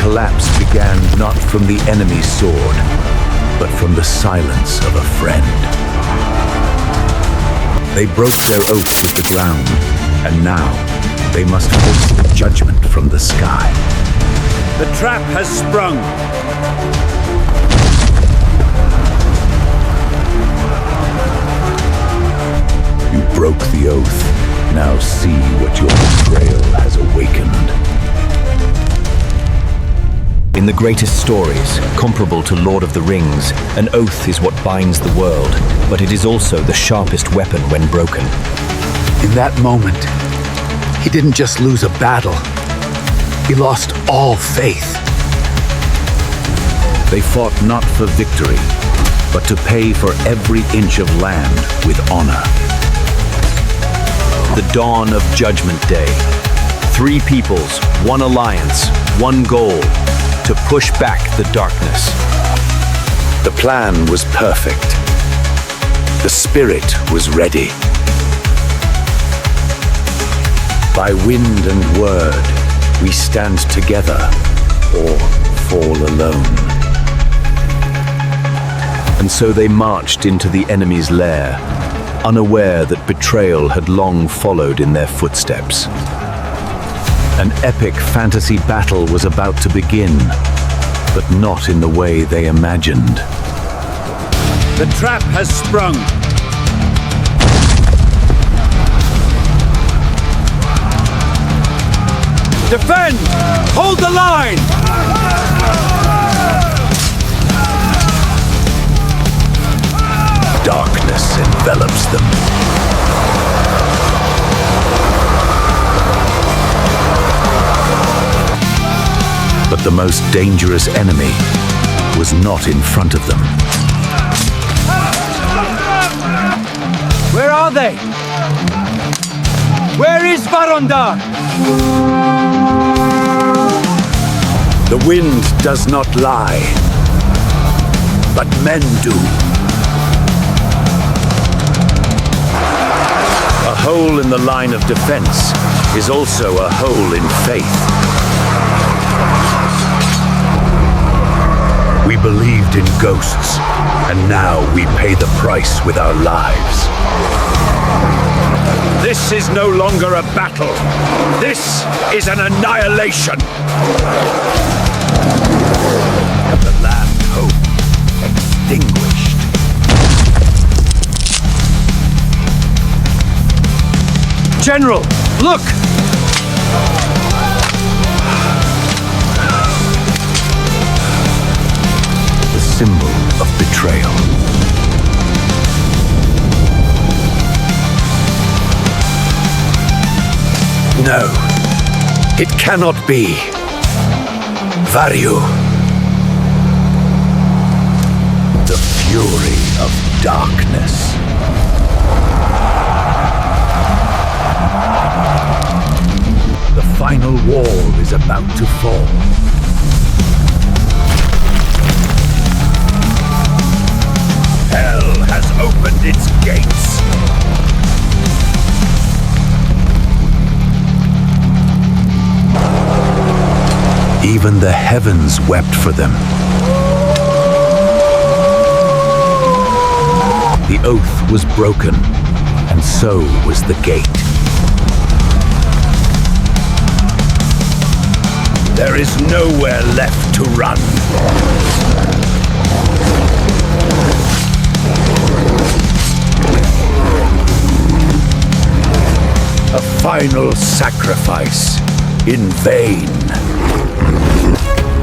collapse began not from the enemy's sword, but from the silence of a friend. They broke their oath with the ground, and now they must face the judgment from the sky. The trap has sprung! You broke the oath. Now see what your betrayal has awakened. In the greatest stories, comparable to Lord of the Rings, an oath is what binds the world, but it is also the sharpest weapon when broken. In that moment, he didn't just lose a battle. He lost all faith. They fought not for victory, but to pay for every inch of land with honor. The dawn of Judgment Day. 3 peoples, 1 alliance, 1 goal. To push back the darkness. The plan was perfect. The spirit was ready. By wind and word, we stand together or fall alone. And so they marched into the enemy's lair, unaware that betrayal had long followed in their footsteps. An epic fantasy battle was about to begin, but not in the way they imagined. The trap has sprung! Defend! Hold the line! Darkness envelops them. But the most dangerous enemy was not in front of them. Where are they? Where is Varondar? The wind does not lie, but men do. A hole in the line of defense is also a hole in faith. We believed in ghosts, and now we pay the price with our lives. This is no longer a battle. This is an annihilation. The last hope extinguished. General, look! Symbol of betrayal. No, it cannot be. Varyu. The fury of darkness. The final wall is about to fall. Hell has opened its gates. Even the heavens wept for them. The oath was broken, and so was the gate. There is nowhere left to run. A final sacrifice in vain.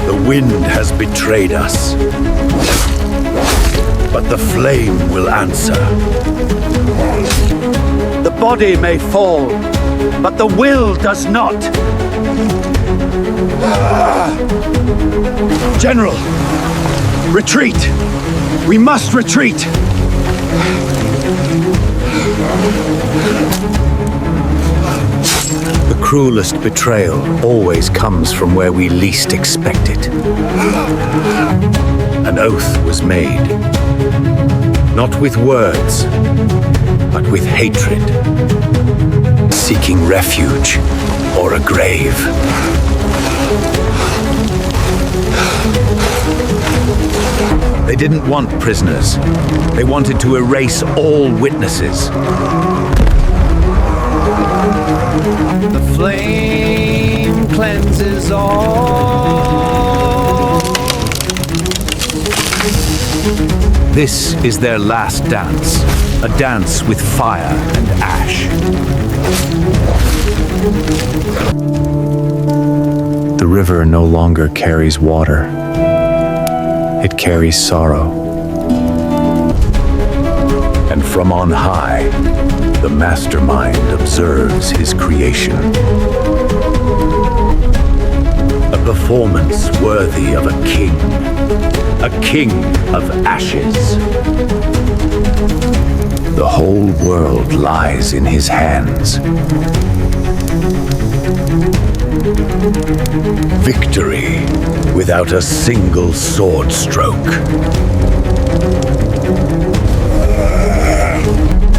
The wind has betrayed us, but the flame will answer. The body may fall, but the will does not. General, retreat! We must retreat! The cruelest betrayal always comes from where we least expect it. An oath was made, not with words, but with hatred, seeking refuge or a grave. They didn't want prisoners. They wanted to erase all witnesses. The flame cleanses all. This is their last dance, a dance with fire and ash. The river no longer carries water. It carries sorrow. And from on high, the mastermind observes his creation. A performance worthy of a king of ashes. The whole world lies in his hands. Victory without a single sword stroke.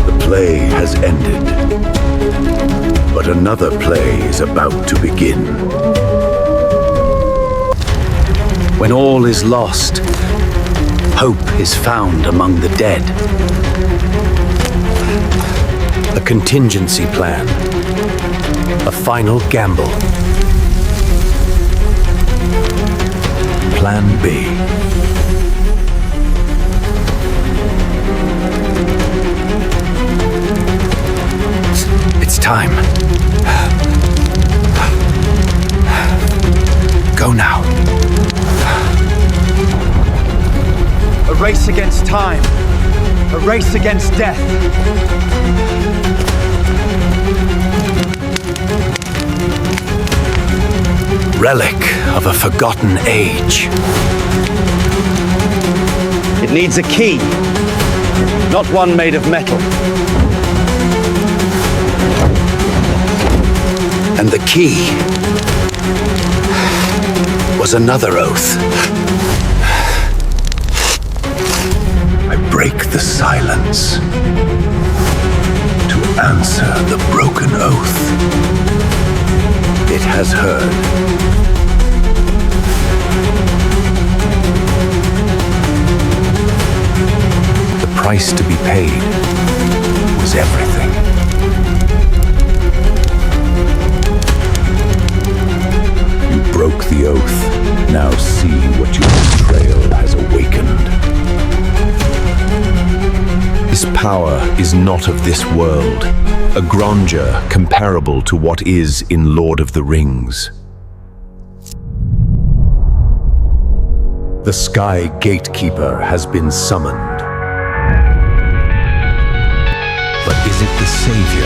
The play has ended, but another play is about to begin. When all is lost, hope is found among the dead. A contingency plan. A final gamble. Plan B. It's time. Go now. A race against time. A race against death. Relic of a forgotten age. It needs a key, not one made of metal. And the key was another oath. I break the silence to answer the broken oath. It has heard. The price to be paid was everything. You broke the oath. Now see what your betrayal has awakened. This power is not of this world. A grandeur comparable to what is in Lord of the Rings. The Sky Gatekeeper has been summoned. But is it the savior